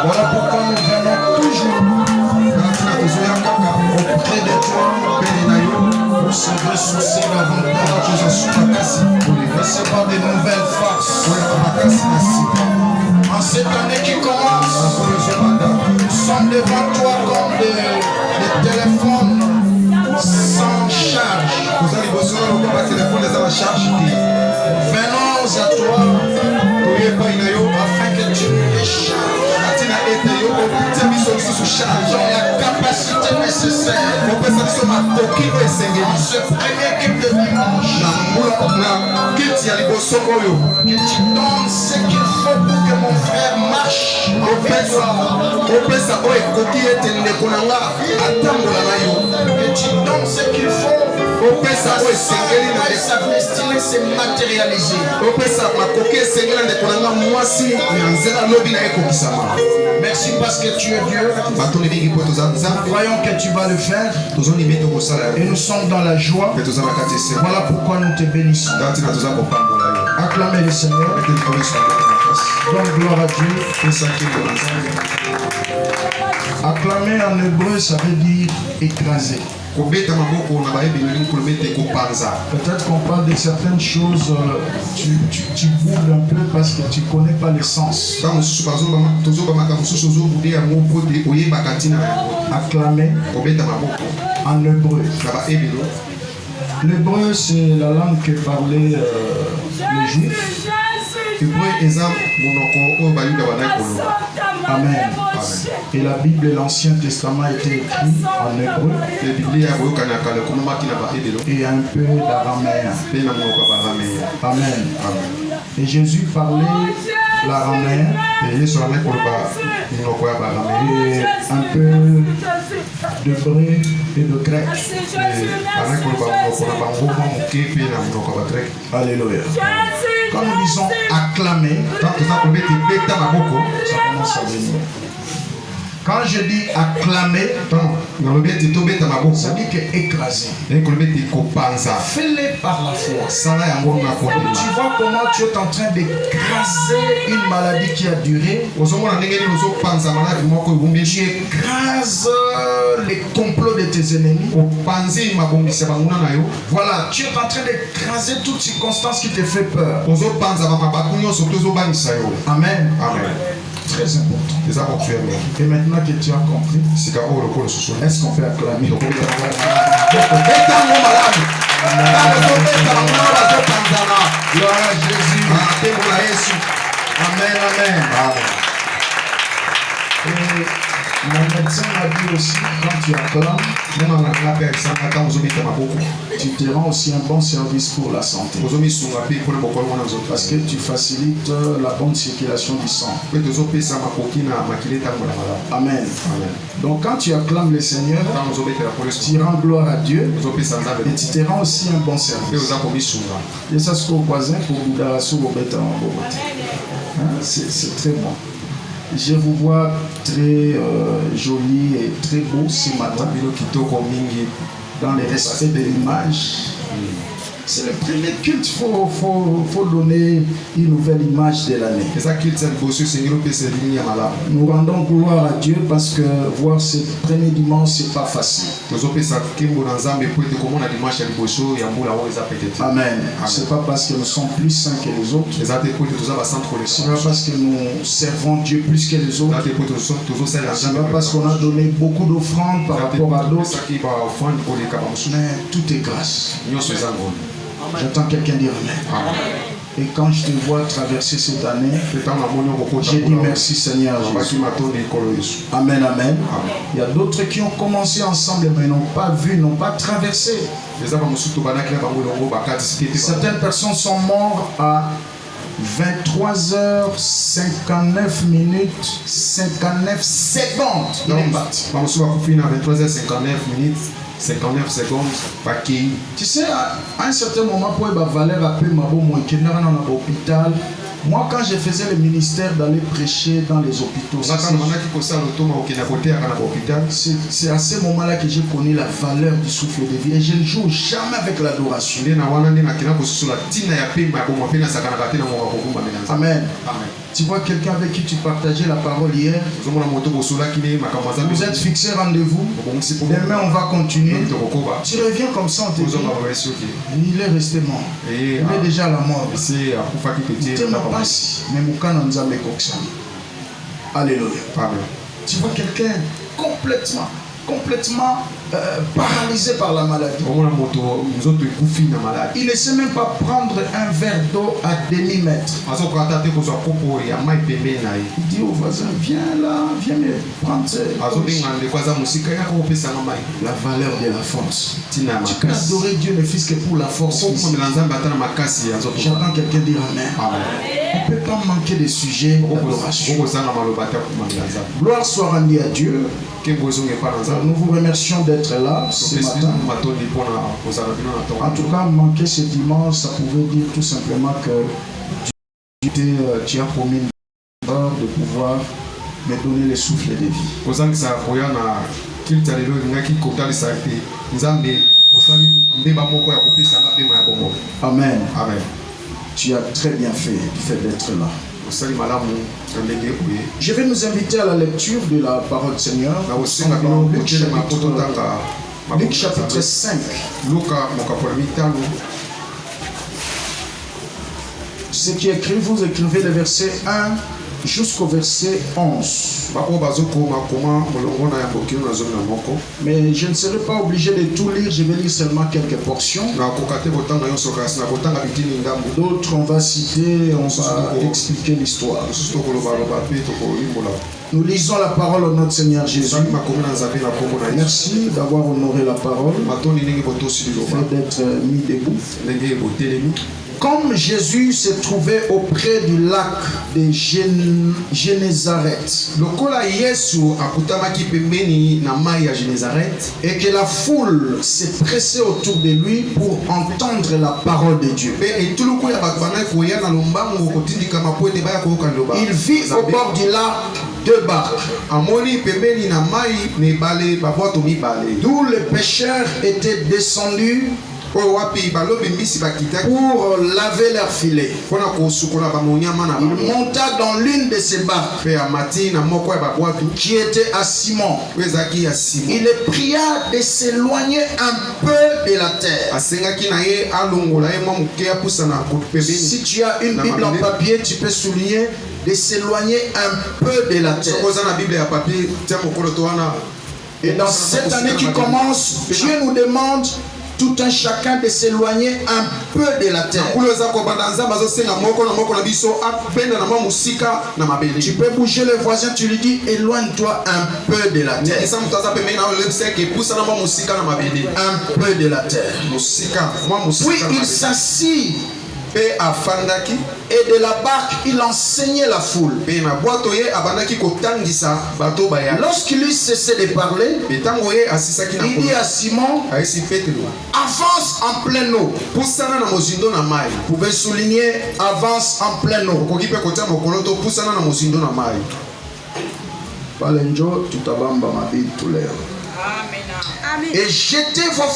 Voilà pourquoi nous venons toujours auprès de toi, pour se ressourcer davantage, pour recevoir de nouvelles forces. En cette année qui commence, nous sommes devant toi comme des téléphones sans charge. Venons à toi afin que tu nous décharges. La capacité nécessaire en ce premier culte de dimanche, que tu donnes ce qu'il faut pour que mon frère marche en victoire. Que tu donnes ce qu'il faut sa destinée s'est matérialisée. Merci parce que tu es Dieu. Croyons que tu vas le faire. Et nous sommes dans la joie. Voilà pourquoi nous te bénissons. Acclamez le Seigneur. Donne gloire à Dieu. Acclamer en hébreu, ça veut dire écraser. Peut-être qu'on parle de certaines choses, tu boudes un peu parce que tu ne connais pas le sens. Acclamer en hébreu. L'hébreu, c'est la langue que parlaient les Juifs. Amen. Et la Bible et l'Ancien Testament étaient écrits en hébreu et un peu d'araméen. Amen. Et Jésus parlait l'araméen et un peu d'hébreu et de grec. Alléluia. Quand nous disons acclamer, ça commence à venir. Quand je dis acclamer, ça dit que écraser. Fais-le par la foi. Tu vois comment tu es en train d'écraser une maladie qui a duré. Tu écrases les complots de tes ennemis. Voilà, tu es en train d'écraser toute circonstance qui te fait peur. Amen. Très important. Et maintenant que tu as compris, est-ce qu'on fait acclamer? Gloire à Jésus. Amen, amen. Et mon médecin m'a dit aussi, quand tu acclames, tu te rends aussi un bon service pour la santé. Parce que tu facilites la bonne circulation du sang. Amen. Donc quand tu acclames le Seigneur, tu rends gloire à Dieu et tu te rends aussi un bon service. Et ça se voisin pour c'est très bon. Je vous vois très joli et très beau ce matin dans le respect de l'image. C'est le premier culte, il faut donner une nouvelle image de l'année. Nous rendons gloire à Dieu parce que voir ce premier dimanche, ce n'est pas facile. Amen. Ce n'est pas parce que nous sommes plus saints que les autres. Ce n'est pas parce que nous servons Dieu plus que les autres. Ce n'est pas parce qu'on a donné beaucoup d'offrandes par rapport à d'autres. Mais tout est grâce. J'entends quelqu'un dire Amen. Et quand je te vois traverser cette année, j'ai dit merci Seigneur Jésus. Amen, amen. Il y a d'autres qui ont commencé ensemble mais n'ont pas vu, n'ont pas traversé. Certaines personnes sont mortes à 23h59 minutes 59 secondes. Il est parti. 59 secondes, tu sais, à un certain moment, pour Valère a pu l'hôpital. Moi, quand je faisais le ministère d'aller prêcher dans les hôpitaux, c'est à ce moment-là que j'ai connu la valeur du souffle de vie. Et je ne joue jamais avec l'adoration. Amen. Tu vois quelqu'un avec qui tu partageais la parole hier. Vous êtes fixé rendez-vous. Demain, on va continuer. Tu reviens comme ça, on te dit. Il est resté mort. Il est déjà à la mort. Alléluia. Tu vois quelqu'un complètement paralysé par la maladie. Il ne sait même pas prendre un verre d'eau à demi-mètre. Il dit au voisin, viens là, viens me prendre la valeur de la force. Tu peux adorer Dieu le Fils que pour la force. J'entends quelqu'un dire Amen. On peut pas manquer de sujets d'adoration. Gloire soit rendue à Dieu. Nous vous remercions d'être là ce matin. En tout cas, manquer ce dimanche, ça pouvait dire tout simplement que tu as promis une heure de pouvoir me donner le souffle de vie. Amen. Amen. Tu as très bien fait du fait d'être là. Je vais nous inviter à la lecture de la parole du Seigneur. Luc chapitre 5. Ce qui est écrit, vous écrivez le verset 1 jusqu'au verset 11. Mais je ne serai pas obligé de tout lire, je vais lire seulement quelques portions. D'autres on va citer, on va expliquer l'histoire. Nous lisons la parole de notre Seigneur Jésus. Merci d'avoir honoré la parole, fait d'être mis debout. Comme Jésus se trouvait auprès du lac de Génézareth, et que la foule s'est pressée autour de lui pour entendre la parole de Dieu, il vit au bord du lac deux barques, d'où les pêcheurs étaient descendus pour laver leurs filets. Il monta dans l'une de ces barques qui était à Simon. Il le pria de s'éloigner un peu de la terre. Si tu as une Bible en papier, tu peux souligner de s'éloigner un peu de la terre. Et dans cette année qui commence, Dieu nous demande tout un chacun de s'éloigner un peu de la terre. Tu peux bouger le voisin, tu lui dis éloigne-toi un peu de la terre. Un peu de la terre. Puis il s'assit. Et de la barque, il enseignait la foule. Lorsqu'il lui cessait de parler, il dit à Simon, avance en pleine eau. Vous pouvez souligner, avance en pleine eau. Et jetez vos